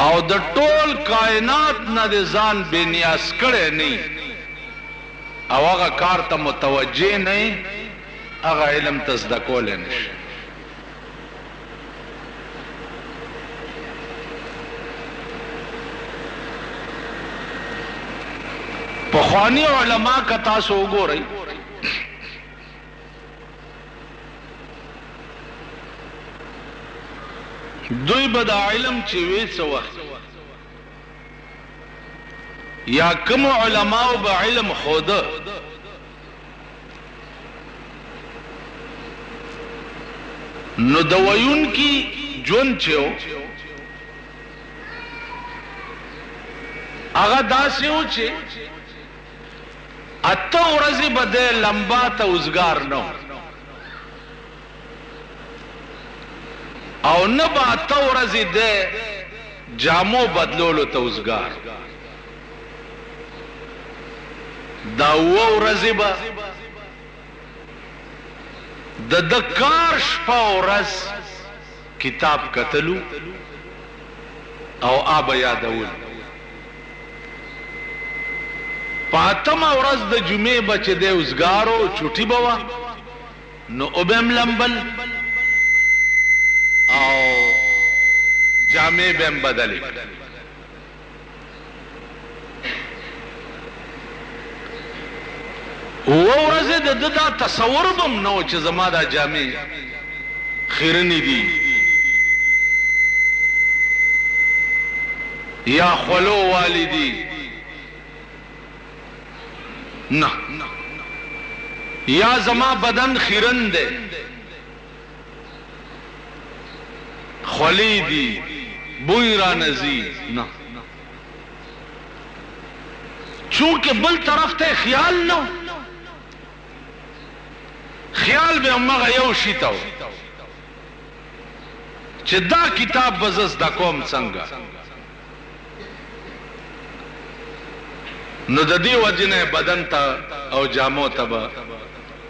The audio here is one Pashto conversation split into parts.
او د ټول کائنات نه د ځان بې نیاز کړی نه او هغه کار ته متوجه نه هغه علم ته زده کولی نشي. پخوانی علما که تاسو وګورئ دوی به دا علم چې وی څه وخت یا کوم علماو به علم خوده نو د ویونکي ژوند چې و هغه داسې و چې اته ورځې به دی لمبا ته اوزګار نه او نه به اته ورځې دی جامو بدلولو ته اوزګار. دا اوه ورځې به د کار شپه ورځ کتاب کتلو او آب یادول. پاتمه ورځ د جمعې به چې دی اوزګارو چوټي به وه نو اوبم لمبل او جامې به هم بدلې. اوه ورځې د ده دا تصور به هم نه و چې زما دا جامې خیرنې دي یا خولو والی دي نه یا زما بدن خیرن دی خولی دی بوی را نزی نه چونکه بل طرف ته خیال نو خیال به امغه یو شي ته چې دا کتاب بزز دا کوم څنګه نو د دې وجنه بدن ته او جامو ته به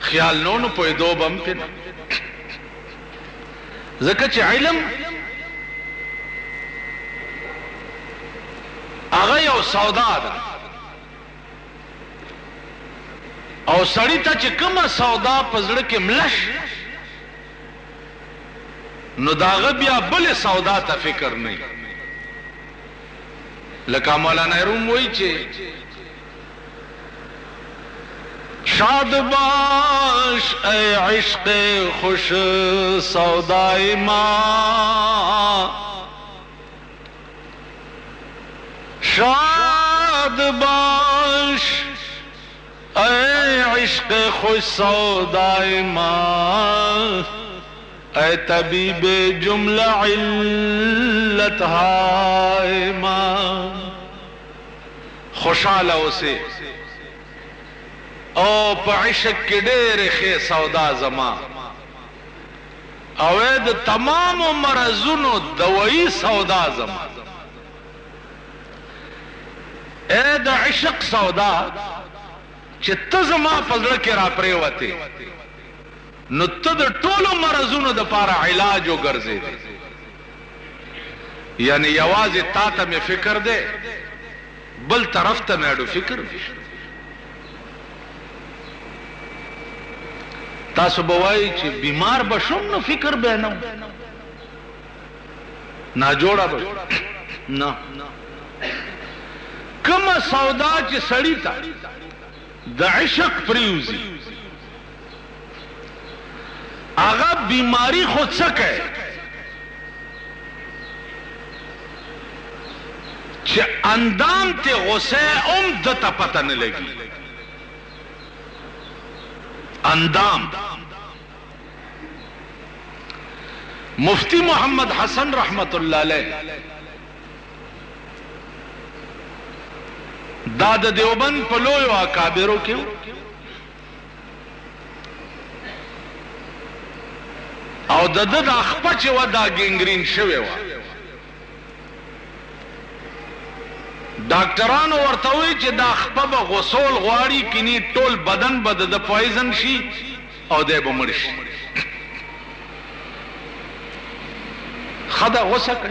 خیال نو پوهېدو به هم پې نه ځکه چې علم هغه یو سودا ده او سړی ته چې کومه سودا په زړه کې ملش نو د هغه بیا بلې سودا ته فکر نه لکه مولانا روم وایي چې شاد باش اے عشق خوش سودائے ماں شاد باش اے عشق خوش سودائے ماں اے طبیب جملہ علت ہائے ماں خوشحال اسے او په عشق کې ډېرې ښې سودا زما او د تمامو مرضونو دوایي سودا زما د عشق سودا چې ته زما په زړه کې را پرېوتې نو ته د ټولو مرضونو دپاره علاج وګرځېدې یعنی یوازې تا ته مې فکر دی بل طرف ته مې اډو فکر نشته. تاسو به وایي چې بیمار به شم نو فکر به نه ناجوړه به نه کومه سودا چې سړی ته د عشق پریوزي هغه بیماری خو څه کوي چې اندام ته غصه هم دته پته نه لګي اندام. مفتی محمد حسن رحمت اللہ علیہ دا د دیوبند په لویو اکابرو کې او د د خپه چې و دا ګنګرین شوی و ډاکټرانو ورته وایي چې دا خپه به غسول غواړي کني ټول بدن به د پوایزن شي او دی به مړ شي. ښه ده غوسه کوي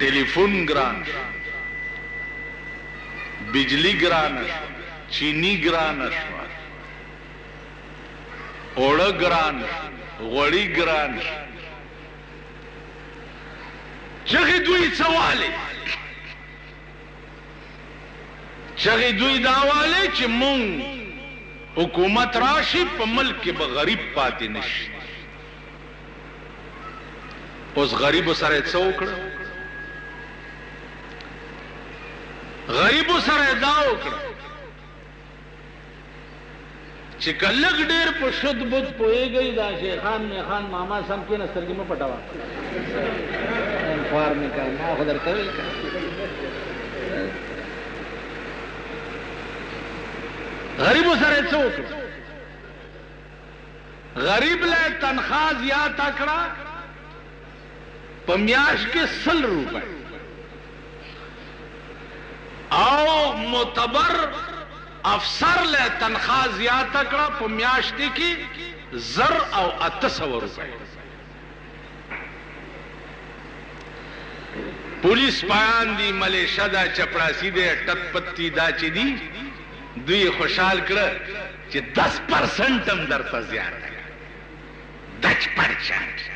टेलीफोन ګران شو، بجلی ګران شو، چینی ګران شو، اوړه ګران شو، غوړي ګران شو. چغې دوی څواله چغې دوی داواله چې مونږ حکومت راشي په ملک کې به غریب پاتې نشي. اوس غریب سره څه وکړه؟ غریب سره دا وکړه چې کلک ډیر په شد بد پوهېږي دا شیخان میخان ماما سم کې نه سترګې مه پټوه انفار مې کړ ما خو درته ویل غریبو سره څه وکړه؟ غریب له تنخواه زیاته کړه په میاشت کې 100 روپۍ او معتبر افسر له تنخواه زیاته کړه په میاشت کې 1000 او 800 روپۍ. پولیس پایان دي، ملیشه دا، چپړاسي دی، ټت پتی دا چې دي، دوی خوشحال کړه چې 10% هم درته زیاته 10%.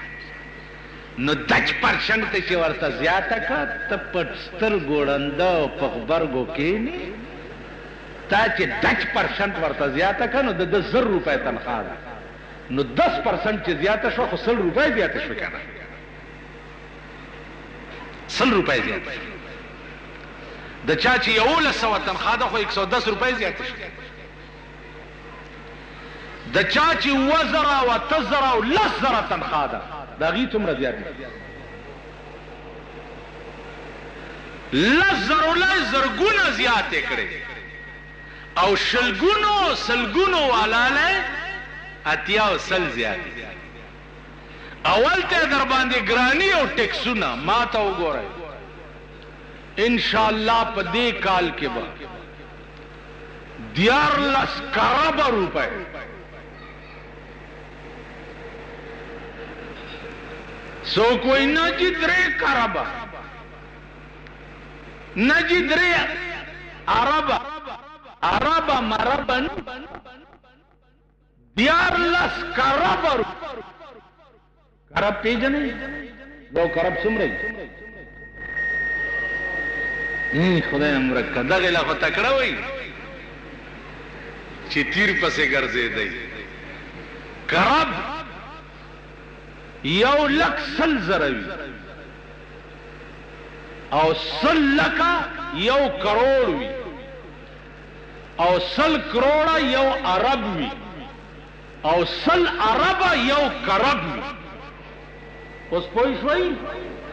نو 10% ته چې ورته زیاته کړه ته په سترګو ړنده او په غبرګو کښېنې، تا چې 10% ورته زیاته کړه نو د 1000 روپۍ تنخواه ده، نو 10% چې زیاته شوه خو 100 روپۍ زیاته شوه که نه؟ 100 روپۍ زیاته شوه. د چا چې 1100 تنخواه ده خو 110 روپۍ زیاته شوه. د چا چې 2000 او 8000 او 10000 تنخواه ده د هغې څومره زیات دي؟ 100,000 زرګونه زیاتې کړې او شلګونو سلګونو والاله 80 او 100 زیاتې. اول ته در باندې ګرانی او ټیکسونه ما ته وګورئ، ان شاء الله په دې کال کې به 14 کروڑ روپے سو کوئی نہ جی 3 کروڑ نہ جی 3 ارب ارب مربن 14 کروڑ کرب پیجنے وہ کرب سمرے خدای امرکه دغه لا خو تکړه وای چې تیر پسې ګرځېدی. کرب 1,00,000 وي او 100,00,000 کروڑ وي او 100 کروڑ 1 ارب وي او 100 ارب 1 کرب وي. اوس پوه شوئ؟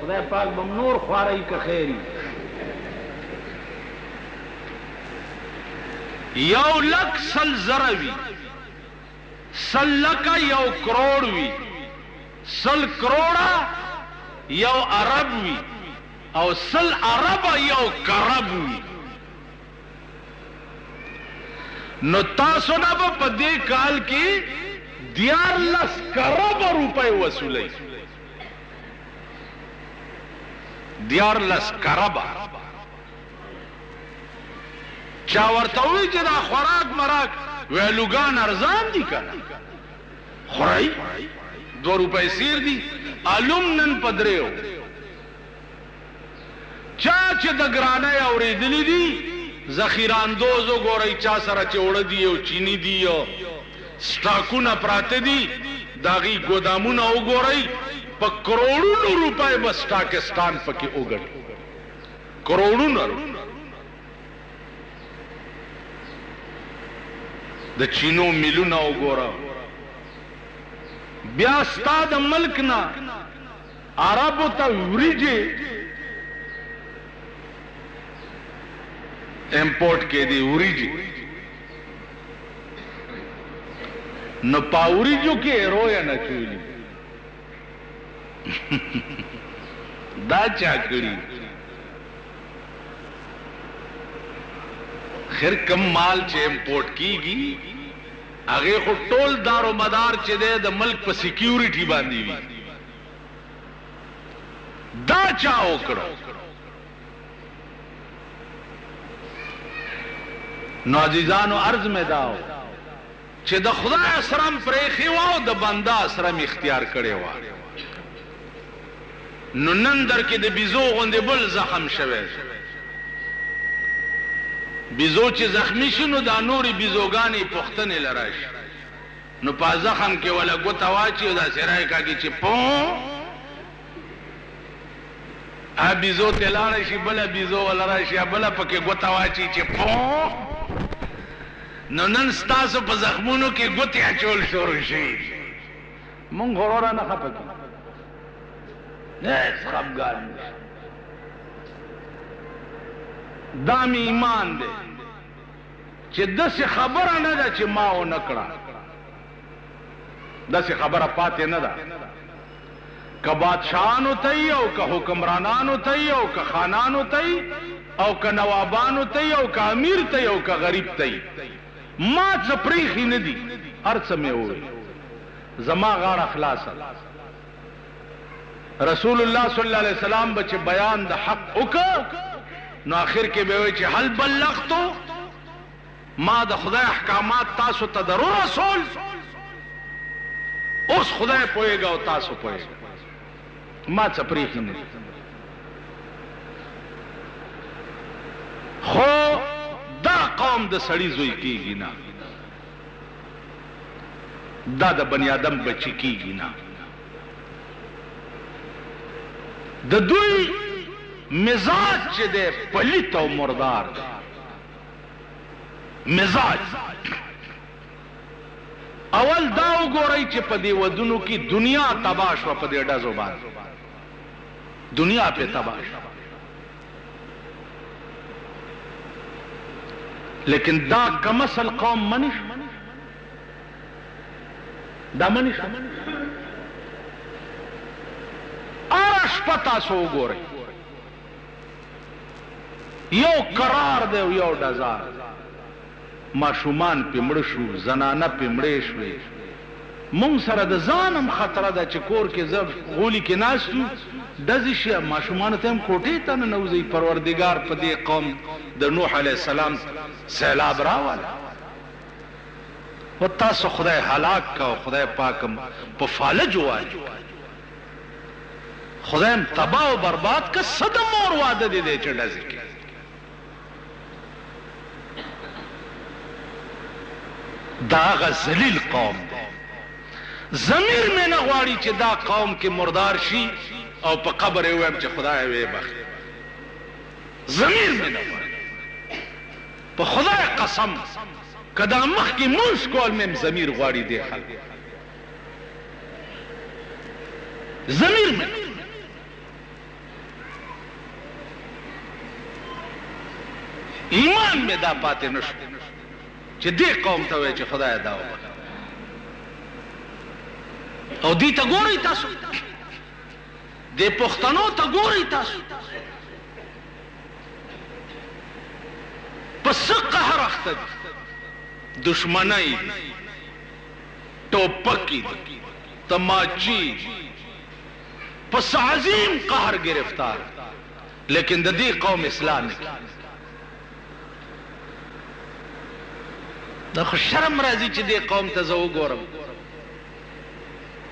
خدای پاک بم نور خوارئ که خیری. 1,00,000 وي 100,00,000 1 کروڑ وي 100 کروڑ 1 ارب وي او 100 ارب 1 کرب وي. نو تاسو نه په دې کال کې 14 کروڑ روپے وصولای. 14 کروڑ چا ورته وی چې دا خوراک مراک ویلوګان ارزان دي کنه خورای 2 روپے سیر دي علوم نن پدریو. چا چې د ګرانه اوریدلی دي ذخیره اندوز وګورئ چا سره چې وړه دي او چینی دي او سټاکونه پراته دي داغي ګودامونه وګورئ په کروڑونو روپے بس پاکستان پکې وګټ کروڑونو. د چینو ملونه وګوره. بیا ستا د ملک نه عربو ته وریجې امپورټ کې دي وریجې نو په وریجو کې رویه نه چولی دا چا کړي؟ خیر کم مال چې امپورټ کیږي هغه خو ټول دار او مدار چې د ملک په سکیورټي باندې وي. دا چا وکړو؟ نو عزیزانو عرض میں داو چې د خدای اسرم پریخي واو د بندا اسرم اختیار کړي وا. نو نن در کې د بیزو غوندې بل زخم شوی. بیزو چې زخمی شنو دا نوري بیزوګانې پختنې لراش نو په زخم کې ولا ګوتا واچي او دا سرای کاږي چې پو ا بیزو تلاړ شي بل بیزو ولا راشي بل پکې ګوتا واچي چې پو. نو نن ستاسو په زخمونو کې ګوتې اچول شروع شي. مونږ غوړه نه خپکې نه خپګان دامي ایمان دی چې داسې خبره نه ده چې ما و نه کړه. داسې خبره پاتې نه ده. که بادشاهانو ته یي او که حکمرانانو ته یي او که خانانو ته یي او که نوابانو ته یي او که امیر ته یي او که غریب ته یي ما څه پریښي نه دي. هر څه مې وویل. زما غاړه خلاصه. رسول الله صلی الله علیه وسلم به چې بیان د حق وکړ نو آخر کې به وایي چې هل بلغتو، ما د خدای احکامات تاسو ته درو رسول. اوس خدای پوهیږي او تاسو پوهیږئ. ما څه پریښي نه دي. خو دا قوم د سړي زوی کیږي نه، دا د بنی آدم بچی کیږي نه. د دوی مزاج چې دی پلیت او مردار دی. مزاج اول دا وګورئ چې په دې ودونو کې دنیا تباه شوه. په دې ډزو باندې دنیا په تباه شوه. لیکن دا کم اصل قوم منش دا منش آرش پتا سو گورے یو قرار دے یو ڈزار. ماشومان پیمړ شو، زنانه پیمړې شوې. مونږ سره د ځانم خطره ده چې کور کې زب غولي کې ناستو ډزې شي. ماشومانو ته هم کوټې ته ننوځي. پروردګار په دې قوم د نوح علیه السلام سیلاب راواله و تاسو خدای هلاک کا. خدای پاکم په فالج وایي. خدایم تباہ و برباد کا. صدم اور وعده دې دی چې ډزې کې. دا هغه ذلیل قوم دی. ضمیر مې نه غواړي چې دا قوم کې مردار شي او په قبر یې ووایم چې خدای ویې بخښي. ضمیر مې نه غواړي. په خدای قسم که دا مخکې مونځ کول مې ضمیر غواړي دې خلکو. ضمیر مې ایمان مې دا پاتې نشو چې دې قوم ته وایي چې خدای دا وکړه. او دې ته ګورئ تاسو، دې پښتنو ته ګورئ تاسو. په څه قهر اخته دي. دشمنۍ دي، ټوپکې دي، تماچې دي. په څه عظیم قهر گرفتار. لیکن د دې قوم اصلاح نه کوي. دا خو شرم راځي چې دې قوم ته زه وګورم.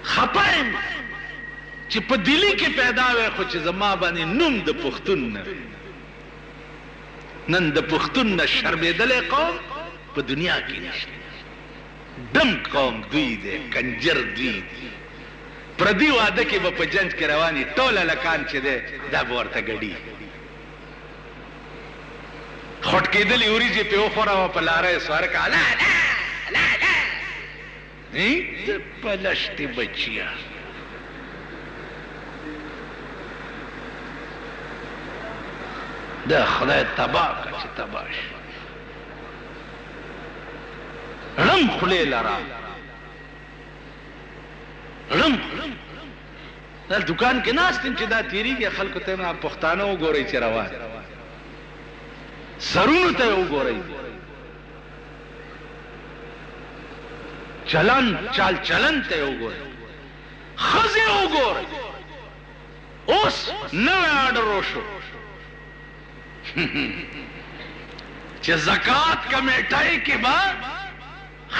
خپه یم چې په دلی کې پیدا وی خو چې زما باندې نوم د پښتون نه. نن د پښتون نه شرمېدلی قوم په دنیا کې نشته. دم قوم دوی دی، کنجر دوی دی. پردي واده کې به په جنج کې رواني ټول هلکان چې دی دا به ورته ګډي. خټ کېدلې وریجې پې وخوره په لاره یې سوار کړه. لا لا لا لا د پلشتې بچیا. دا خدای تباه کړه چې تباه شي. ړم خولې لره ړم. دا دکان کې ناست یم چې دا تېرېږي خلکو ته نه پښتانه وګورئ چې روان سرونو ته وګورئ. چلن چال چلن ته وګورئ. ښځې وګورئ. اوس نوی آرڈر وشو چې زکات کمیټای کې با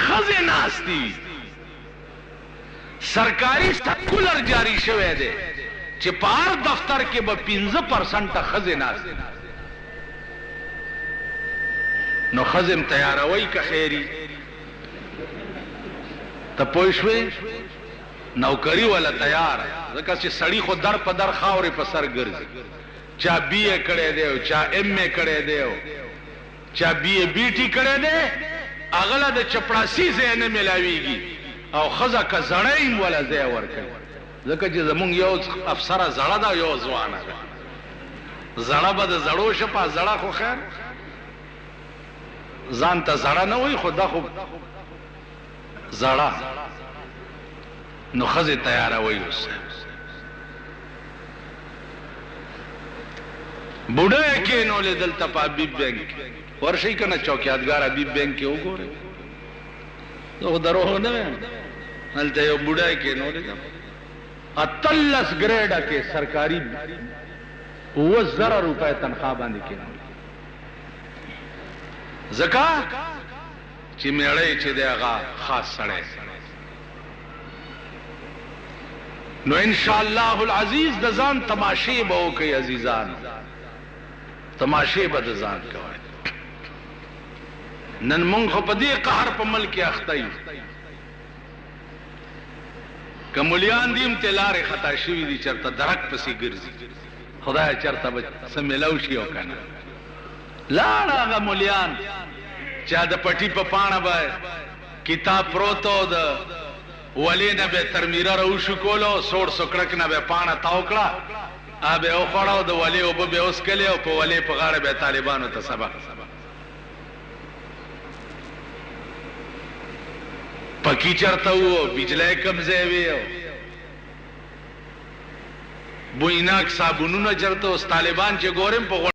خزه ناستی سرکاری سرکولر جاری شوه دی چې په هر دفتر کې به 15% خزه ناستی نو خزم تیاروي که خیری ته پوه شوې نوکری والا تیار ځکه چې سړی خو در په در خاورې په سر ګرځي چا بی اے کړی دی او چا ایم اے کړی دی او چا بی اے بی ټی کړی دی اغله د چپړاسي ځای نه ملاویږي او ښځه که زړی هم وله ځای ورکوي ځکه چې زمونږ یو افسره زړه ده یو ځوانه ده زړه به د زړو شپه زړه خو خیر ځان ته زړه نه وایي خو دا خو زړه نو ښځې تیاروئ اوس بوډۍ کېنولې دلته په حبیب بینک ورشئ که نه چوکیادګار حبیب بینک کې وګورئ زه خو دروغ نه وایم هلته یو بوډۍ کېنولې ده 18 ګریډه کې سرکاري 20,000 روپۍ تنخوا باندې کېنولې ځکه چې میړی چې دی هغه خاص سړی نو انشاءالله العزیز د ځان تماشې به وکئ عزیزان تماشې به د ځان کوئ نن مونږ خو په دې قهر په ملک کې اخته یو که ملیان دي هم ته لارې خطا شوي دي چېرته درک پسې ګرځي خدایه چېرته به څه میلاو شي او که نه لاړه هغه ملیان چا د پټي په پاڼه به کتاب پروت و د ولې نه به ترمیره راوشو کولو سوړ سکړک نه به پاڼه تاو کړه به یې وخوړه او د ولې اوبه به یې وڅکلې او په ولې په غاړه به طالبانو ته سبق پکې چېرته و بجلی کم ځای وي بویناک صابونونه چېرته اوس طالبان چې ګورم په